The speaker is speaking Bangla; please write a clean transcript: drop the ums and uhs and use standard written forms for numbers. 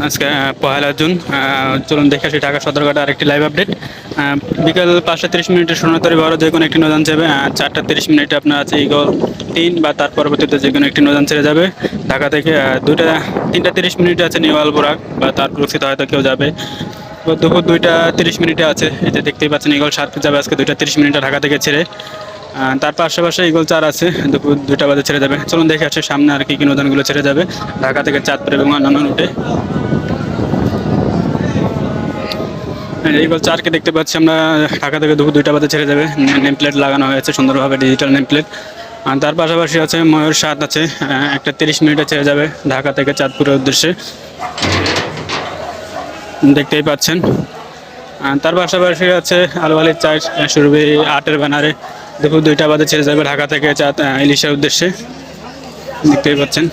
আজকে 1 জুন। চলুন দেখে আসি ঢাকা সদরঘাট আরেকটি লাইভ আপডেট। বিকাল 5:30 সোনাতরী বড় যে কোনো একটি নৌযান যাবে। 4:30 আপনার আছে ইগল 3 বা তার পরবর্তীতে যে কোনো একটি নৌযান ছেড়ে যাবে ঢাকা থেকে। 3:30 আছে নিউ আলবোরাক বা তার প্রক্ষিত হয়তো কেউ যাবে। দুপুর 2:30 আছে, এই যে দেখতেই পাচ্ছেন ইগল 7 যাবে আজকে 2:30 ঢাকা থেকে ছেড়ে। তার পাশে ইগল 4 আছে, দুপুর 2টা বাজে ছেড়ে যাবে। চলুন দেখে আসছে সামনে আর কি কি নৌযানগুলো ছেড়ে যাবে ঢাকা থেকে চাঁদপুর এবং অন্যান্য রুটে। ইগল 4কে দেখতে পাচ্ছি আমরা ঢাকা থেকে দুপুর 2টা বাজে ছেড়ে যাবে। নেম প্লেট লাগানো হয়েছে সুন্দরভাবে, ডিজিটাল নেম প্লেট। আর তার পাশাপাশি আছে ময়ূর 7 আছে, 1:30 ছেড়ে যাবে ঢাকা থেকে চাঁদপুরের উদ্দেশ্যে, দেখতেই পাচ্ছেন। তার পাশাপাশি আছে আলওয়ালির 4 সুরভি 8-এর ব্যানারে দুপুর 2টা বাজে ছেড়ে যাবে ঢাকা থেকে ইলিশের উদ্দেশ্যে, দেখতেই পাচ্ছেন।